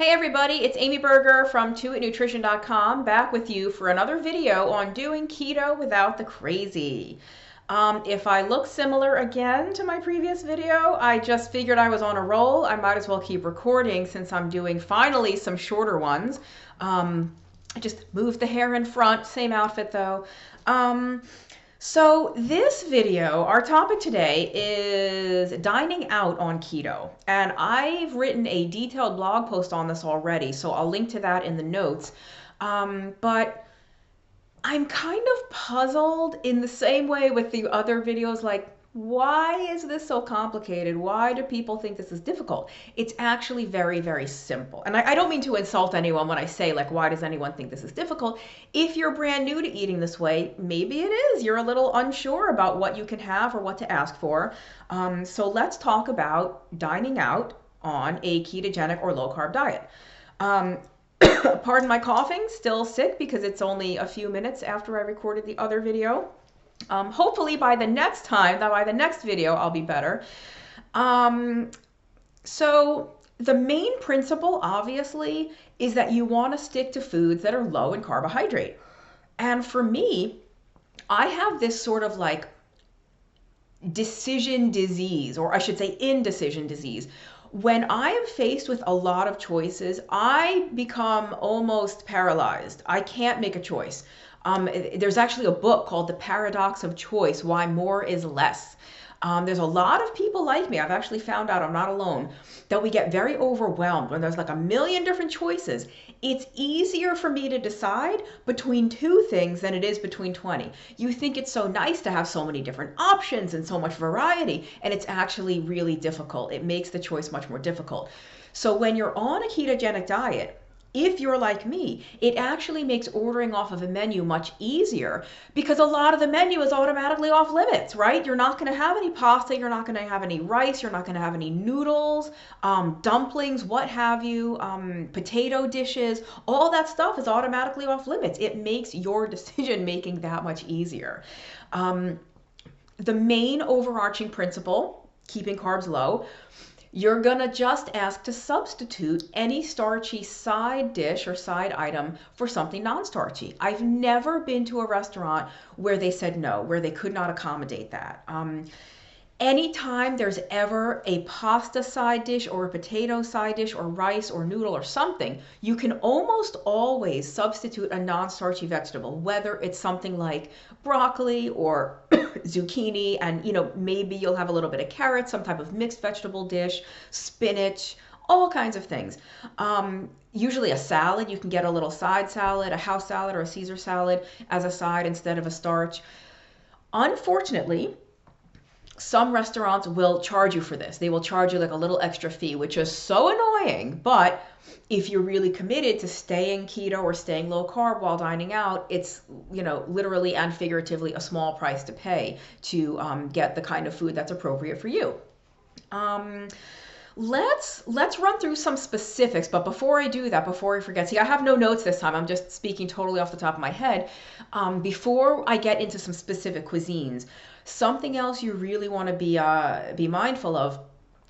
Hey everybody, it's Amy Berger from TwoItNutrition.com back with you for another video on doing keto without the crazy. If I look similar again to my previous video, I just figured I was on a roll. I might as well keep recording since I'm doing finally some shorter ones. I just moved the hair in front, same outfit though. So this video, our topic today is dining out on keto. And I've written a detailed blog post on this already, so I'll link to that in the notes. But I'm kind of puzzled in the same way with the other videos, like, why is this so complicated? Why do people think this is difficult? It's actually very, very simple. And I don't mean to insult anyone when I say, like, why does anyone think this is difficult? If you're brand new to eating this way, maybe it is. You're a little unsure about what you can have or what to ask for. So let's talk about dining out on a ketogenic or low carb diet. Pardon my coughing, still sick because it's only a few minutes after I recorded the other video. Hopefully by the next video, I'll be better. So the main principle, obviously, is that you want to stick to foods that are low in carbohydrate. And for me, I have this sort of like decision disease, or I should say indecision disease. When I am faced with a lot of choices, I become almost paralyzed. I can't make a choice. There's actually a book called The Paradox of Choice, Why More is Less. There's a lot of people like me, I've actually found out I'm not alone, that we get very overwhelmed when there's like a million different choices. It's easier for me to decide between two things than it is between 20. You think it's so nice to have so many different options and so much variety, and it's actually really difficult. It makes the choice much more difficult. So when you're on a ketogenic diet, if you're like me, it actually makes ordering off of a menu much easier because a lot of the menu is automatically off limits, right? You're not going to have any pasta, you're not going to have any rice, you're not going to have any noodles, dumplings, what have you, potato dishes. All that stuff is automatically off limits. It makes your decision making that much easier. The main overarching principle, keeping carbs low, you're gonna just ask to substitute any starchy side dish or side item for something non-starchy. I've never been to a restaurant where they said no, where they could not accommodate that. Anytime there's ever a pasta side dish or a potato side dish or rice or noodle or something, you can almost always substitute a non-starchy vegetable, whether it's something like broccoli or zucchini, and maybe you'll have a little bit of carrot, some type of mixed vegetable dish, spinach, all kinds of things. Usually a salad, you can get a little side salad, a house salad or a Caesar salad as a side instead of a starch. Unfortunately, some restaurants will charge you for this. They will charge you like a little extra fee, which is so annoying. But if you're really committed to staying keto or staying low carb while dining out, it's, literally and figuratively a small price to pay to get the kind of food that's appropriate for you. Let's run through some specifics, but before I do that, before I forget, see, I have no notes this time. I'm just speaking totally off the top of my head. Before I get into some specific cuisines, something else you really want to be mindful of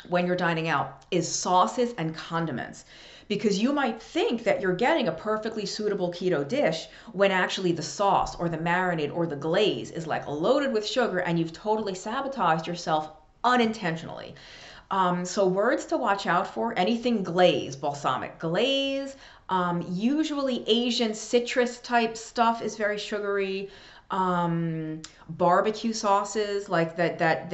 when you're dining out is sauces and condiments. Because you might think that you're getting a perfectly suitable keto dish when actually the sauce or the marinade or the glaze is like loaded with sugar and you've totally sabotaged yourself unintentionally. So words to watch out for: anything glaze, balsamic glaze, usually Asian citrus type stuff is very sugary. Barbecue sauces like that,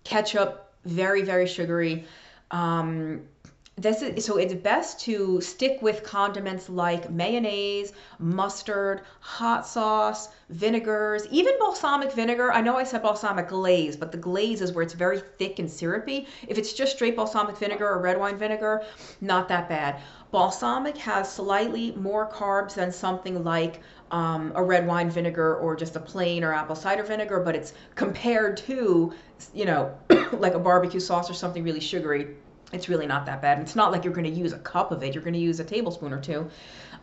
ketchup, very, very sugary. So it's best to stick with condiments like mayonnaise, mustard, hot sauce, vinegars, even balsamic vinegar. I know I said balsamic glaze, but the glaze is where it's very thick and syrupy. If it's just straight balsamic vinegar or red wine vinegar, not that bad. Balsamic has slightly more carbs than something like a red wine vinegar or just a plain or apple cider vinegar, but it's compared to, like a barbecue sauce or something really sugary, it's really not that bad. It's not like you're going to use a cup of it. You're going to use a tablespoon or two.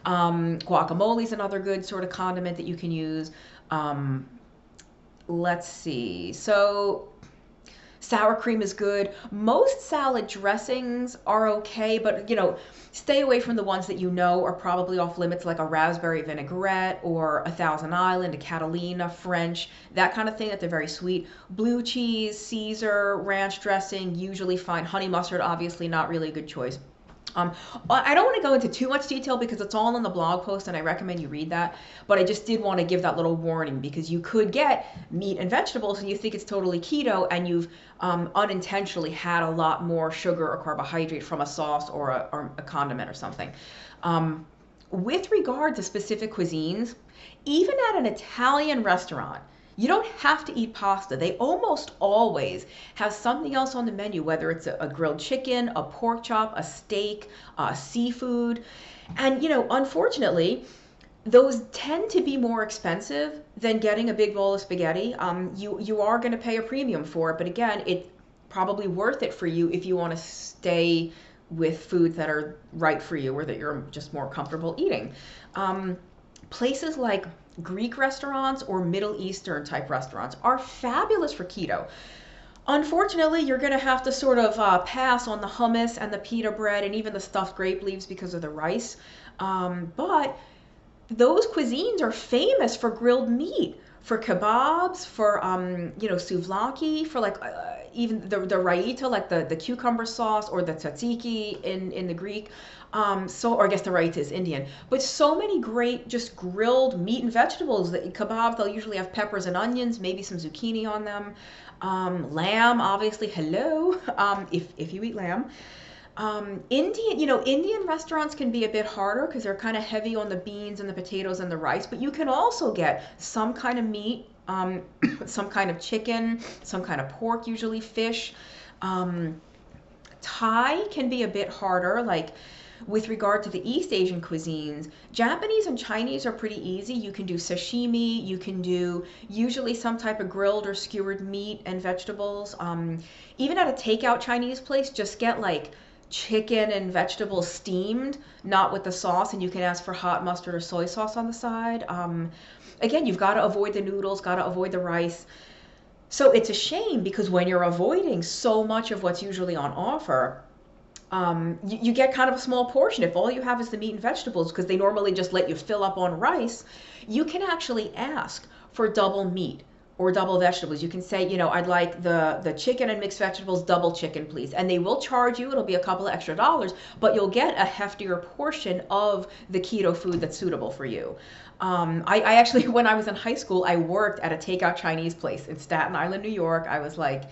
Guacamole is another good sort of condiment that you can use. Let's see. So Sour cream is good. Most salad dressings are okay, but stay away from the ones that are probably off limits, like a raspberry vinaigrette or a Thousand Island, a Catalina, French, that kind of thing that they're very sweet. Blue cheese, Caesar, ranch dressing, usually fine. Honey mustard, obviously not really a good choice. Um, I don't want to go into too much detail because it's all in the blog post and I recommend you read that. But I just did want to give that little warning because you could get meat and vegetables and you think it's totally keto and you've unintentionally had a lot more sugar or carbohydrate from a sauce or a condiment or something. With regard to specific cuisines, even at an Italian restaurant, you don't have to eat pasta. They almost always have something else on the menu, whether it's a grilled chicken, a pork chop, a steak, seafood. And, unfortunately, those tend to be more expensive than getting a big bowl of spaghetti. You are going to pay a premium for it, but again, it's probably worth it for you if you want to stay with foods that are right for you or that you're just more comfortable eating. Places like Greek restaurants or Middle Eastern type restaurants are fabulous for keto. Unfortunately, you're going to have to sort of pass on the hummus and the pita bread and even the stuffed grape leaves because of the rice. But those cuisines are famous for grilled meat, for kebabs, for souvlaki, for like even the raita, like the cucumber sauce, or the tzatziki in the Greek. Or I guess the raita is Indian, but so many great just grilled meat and vegetables. That kebab, they'll usually have peppers and onions, maybe some zucchini on them. Lamb, obviously, hello, if you eat lamb. Indian restaurants can be a bit harder because they're kind of heavy on the beans and the potatoes and the rice, but you can also get some kind of meat, some kind of chicken, some kind of pork, usually fish. Thai can be a bit harder, like with regard to the East Asian cuisines. Japanese and Chinese are pretty easy. You can do sashimi, you can do usually some type of grilled or skewered meat and vegetables. Even at a takeout Chinese place, just get like chicken and vegetables steamed, not with the sauce, and you can ask for hot mustard or soy sauce on the side. Again, you've got to avoid the noodles, got to avoid the rice. So it's a shame because when you're avoiding so much of what's usually on offer, you get kind of a small portion. If all you have is the meat and vegetables, because they normally just let you fill up on rice, you can actually ask for double meat or double vegetables. You can say, I'd like the chicken and mixed vegetables, double chicken, please. And they will charge you, it'll be a couple of extra dollars, but you'll get a heftier portion of the keto food that's suitable for you. I actually, when I was in high school, I worked at a takeout Chinese place in Staten Island, New York. I was like,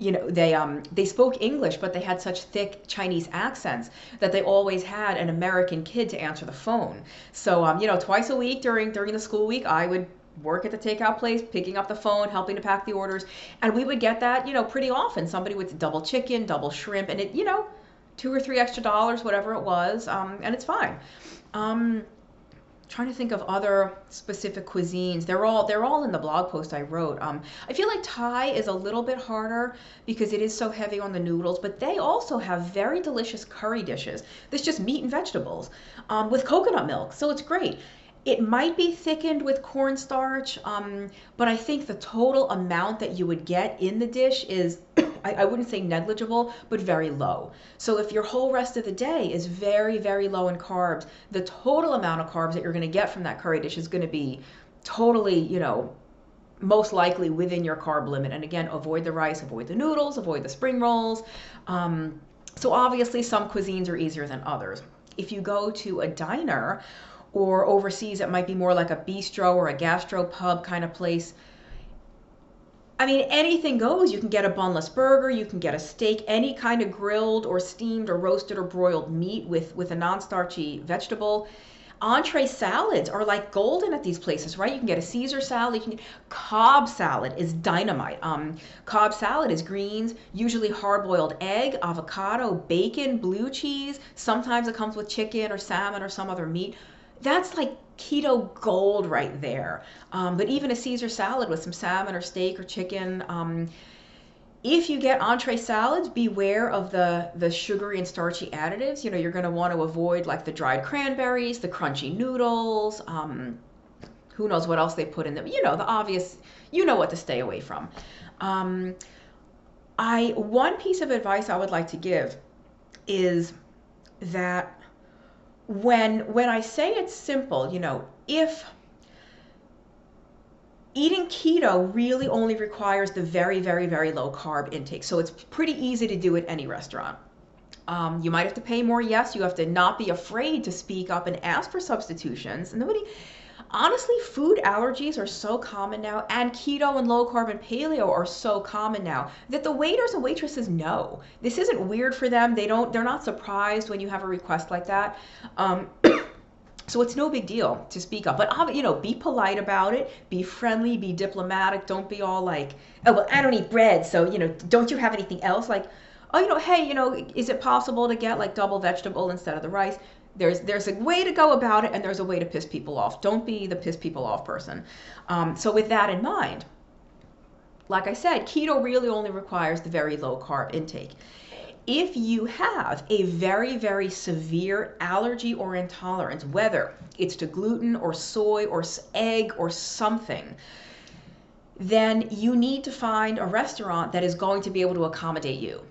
they spoke English, but they had such thick Chinese accents that they always had an American kid to answer the phone. So, twice a week during the school week, I would work at the takeout place, picking up the phone, helping to pack the orders, and we would get that, pretty often. Somebody would double chicken, double shrimp, and it, $2 or $3 extra, whatever it was, and it's fine. Trying to think of other specific cuisines. They're all in the blog post I wrote. I feel like Thai is a little bit harder because it is so heavy on the noodles, but they also have very delicious curry dishes. There's just meat and vegetables with coconut milk, so it's great. It might be thickened with cornstarch, but I think the total amount that you would get in the dish is, I wouldn't say negligible, but very low. So if your whole rest of the day is very, very low in carbs, the total amount of carbs that you're going to get from that curry dish is going to be totally, most likely within your carb limit. And again, avoid the rice, avoid the noodles, avoid the spring rolls. So obviously some cuisines are easier than others. If you go to a diner, or overseas, it might be more like a bistro or a gastropub kind of place. I mean, anything goes. You can get a bunless burger, you can get a steak, any kind of grilled or steamed or roasted or broiled meat with a non-starchy vegetable. Entree salads are like golden at these places, right? You can get a Caesar salad. Cobb salad is dynamite. Cobb salad is greens, usually hard-boiled egg, avocado, bacon, blue cheese. Sometimes it comes with chicken or salmon or some other meat. That's like keto gold right there. But even a Caesar salad with some salmon or steak or chicken. If you get entree salads, beware of the sugary and starchy additives. You're going to want to avoid like the dried cranberries, the crunchy noodles. Who knows what else they put in them. The obvious, what to stay away from. One piece of advice I would like to give is that when I say it's simple, if eating keto really only requires the very, very, very low carb intake. So it's pretty easy to do at any restaurant. You might have to pay more, yes. You have to not be afraid to speak up and ask for substitutions. Honestly, food allergies are so common now, and keto and low carb and paleo are so common now that the waiters and waitresses know. This isn't weird for them. They're not surprised when you have a request like that. So it's no big deal to speak up, but be polite about it, be friendly, be diplomatic. Don't be all like, oh, well, I don't eat bread, so, don't you have anything else? Like, oh, hey, is it possible to get like double vegetable instead of the rice? There's a way to go about it, and there's a way to piss people off. Don't be the piss people off person. So with that in mind, like I said, keto really only requires the very low carb intake. If you have a very, very severe allergy or intolerance, whether it's to gluten or soy or egg or something, then you need to find a restaurant that is going to be able to accommodate you.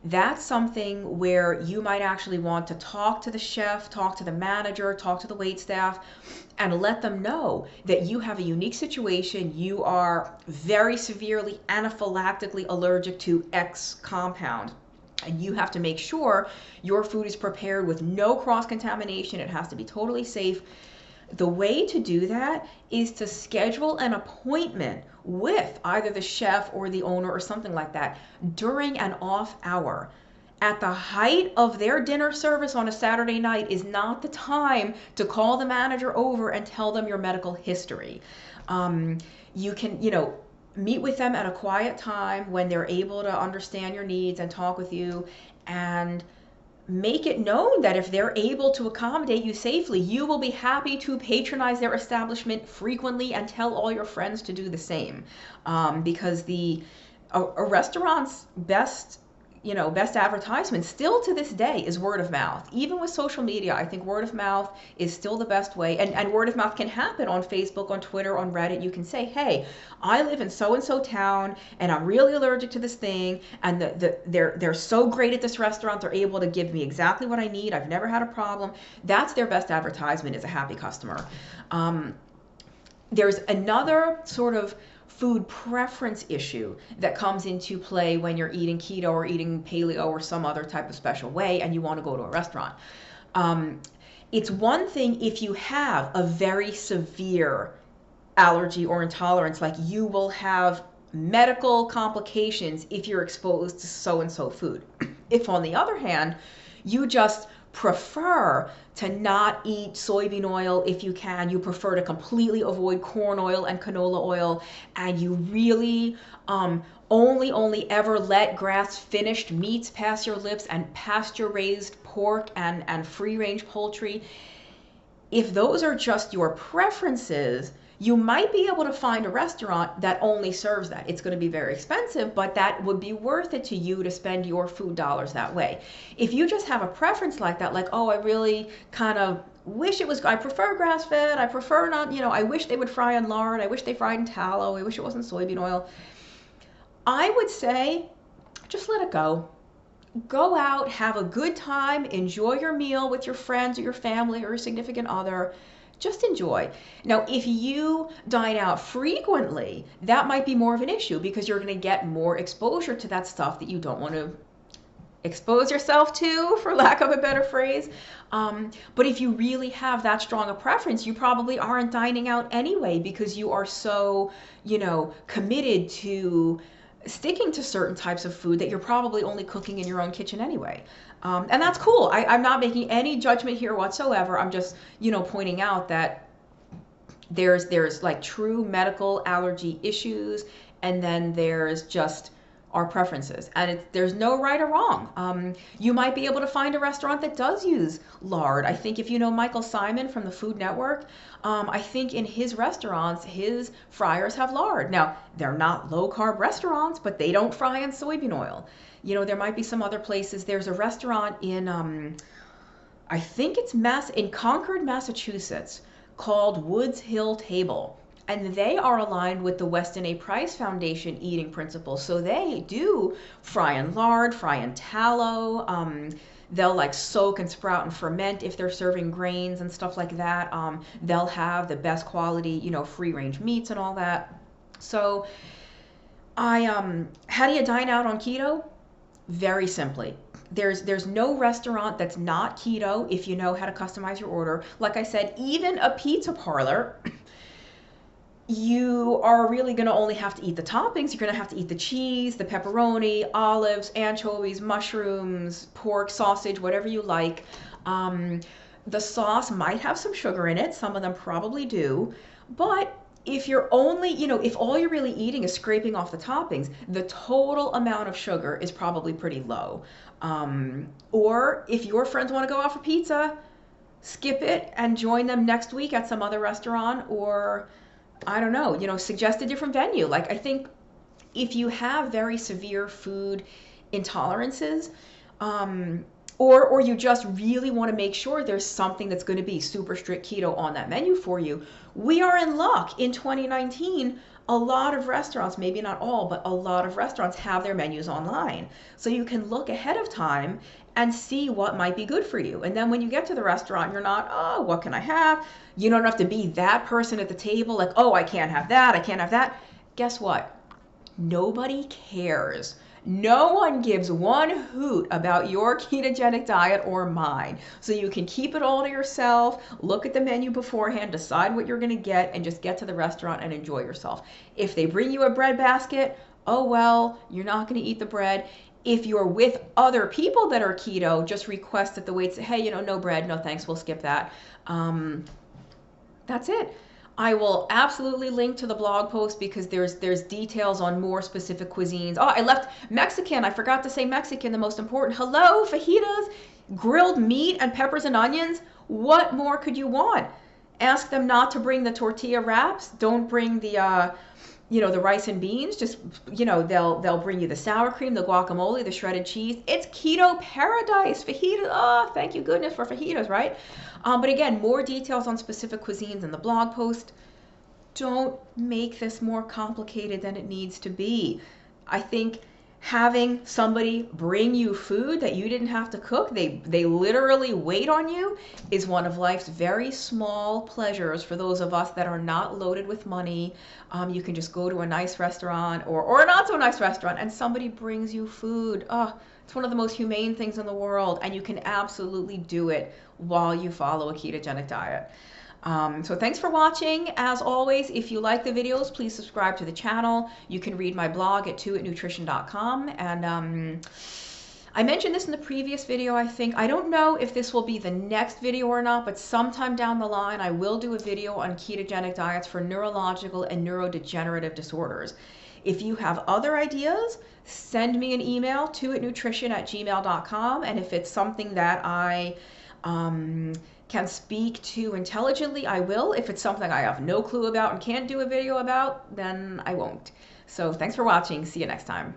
That's something where you might actually want to talk to the chef, talk to the manager, talk to the waitstaff, and let them know that you have a unique situation. You are very severely anaphylactically allergic to X compound, and you have to make sure your food is prepared with no cross-contamination. It has to be totally safe. The way to do that is to schedule an appointment with either the chef or the owner or something like that during an off hour. At the height of their dinner service on a Saturday night is not the time to call the manager over and tell them your medical history. You can, meet with them at a quiet time when they're able to understand your needs and talk with you, and make it known that if they're able to accommodate you safely, you will be happy to patronize their establishment frequently and tell all your friends to do the same. Because a restaurant's best advertisement still to this day is word of mouth. Even with social media, I think word of mouth is still the best way. And word of mouth can happen on Facebook, on Twitter, on Reddit. You can say, hey, I live in so-and-so town, and I'm really allergic to this thing, and they're so great at this restaurant, they're able to give me exactly what I need. I've never had a problem. That's their best advertisement, is a happy customer. There's another sort of food preference issue that comes into play when you're eating keto or eating paleo or some other type of special way and you want to go to a restaurant. It's one thing if you have a very severe allergy or intolerance, like you will have medical complications if you're exposed to so-and-so food. If, on the other hand, you just prefer to not eat soybean oil if you can, you prefer to completely avoid corn oil and canola oil, and you really only ever let grass-finished meats pass your lips and pasture-raised pork and free-range poultry, if those are just your preferences, you might be able to find a restaurant that only serves that. It's going to be very expensive, but that would be worth it to you to spend your food dollars that way. If you just have a preference like that, like, oh, I really kind of wish it was, I prefer grass-fed, I prefer not, I wish they would fry in lard, I wish they fried in tallow, I wish it wasn't soybean oil, I would say just let it go. Go out, have a good time, enjoy your meal with your friends or your family or your significant other. Just enjoy. Now, if you dine out frequently, that might be more of an issue because you're going to get more exposure to that stuff that you don't want to expose yourself to, for lack of a better phrase. But if you really have that strong a preference, you probably aren't dining out anyway because you are so, committed to sticking to certain types of food that you're probably only cooking in your own kitchen anyway. And that's cool. I'm not making any judgment here whatsoever. I'm just, pointing out that there's like true medical allergy issues, and then there's just our preferences. And there's no right or wrong. You might be able to find a restaurant that does use lard. I think if you know Michael Simon from the Food Network, I think in his restaurants, his fryers have lard. Now, they're not low-carb restaurants, but they don't fry in soybean oil. There might be some other places. There's a restaurant in, I think it's in Concord, Massachusetts, called Woods Hill Table. and they are aligned with the Weston A. Price Foundation eating principles. So they do fry in lard, fry in tallow. They'll like soak and sprout and ferment if they're serving grains and stuff like that. They'll have the best quality, you know, free range meats and all that. So how do you dine out on keto? Very simply. There's no restaurant that's not keto if you know how to customize your order. Like I said, even a pizza parlor, you are really going to only have to eat the toppings. You're going to have to eat the cheese, the pepperoni, olives, anchovies, mushrooms, pork, sausage, whatever you like. The sauce might have some sugar in it. Some of them probably do. But if you're only, you know, if all you're really eating is scraping off the toppings, the total amount of sugar is probably pretty low. Or if your friends want to go out for pizza, skip it and join them next week at some other restaurant, or I don't know, you know, suggest a different venue. Like, I think if you have very severe food intolerances, or you just really want to make sure there's something that's going to be super strict keto on that menu for you, we are in luck. In 2019, a lot of restaurants, maybe not all, but a lot of restaurants have their menus online. So you can look ahead of time and see what might be good for you. And then when you get to the restaurant, you're not, oh, what can I have? You don't have to be that person at the table, like, oh, I can't have that, I can't have that. Guess what? Nobody cares. No one gives one hoot about your ketogenic diet or mine. So you can keep it all to yourself, look at the menu beforehand, decide what you're going to get, and just get to the restaurant and enjoy yourself. If they bring you a bread basket, oh well, you're not going to eat the bread. If you're with other people that are keto, just request that the wait say, hey, you know, no bread, no thanks, we'll skip that. That's it. I will absolutely link to the blog post because there's details on more specific cuisines. Oh, I left Mexican. I forgot to say Mexican, the most important. Hello, fajitas, grilled meat and peppers and onions. What more could you want? Ask them not to bring the tortilla wraps. Don't bring the you know, the rice and beans. Just, you know, they'll bring you the sour cream, the guacamole, the shredded cheese. It's keto paradise. Fajitas. Oh, thank you goodness for fajitas, right? But again, more details on specific cuisines in the blog post. Don't make this more complicated than it needs to be. I think having somebody bring you food that you didn't have to cook, they literally wait on you, is one of life's very small pleasures for those of us that are not loaded with money. You can just go to a nice restaurant or a not so nice restaurant and somebody brings you food. Oh, it's one of the most humane things in the world, and you can absolutely do it while you follow a ketogenic diet. So thanks for watching. As always, if you like the videos, please subscribe to the channel. You can read my blog at 2itnutrition.com. And I mentioned this in the previous video, I think. I don't know if this will be the next video or not, but sometime down the line, I will do a video on ketogenic diets for neurological and neurodegenerative disorders. If you have other ideas, send me an email, 2itnutrition@gmail.com. And if it's something that I can speak to intelligently, I will. If it's something I have no clue about and can't do a video about, then I won't. So thanks for watching. See you next time.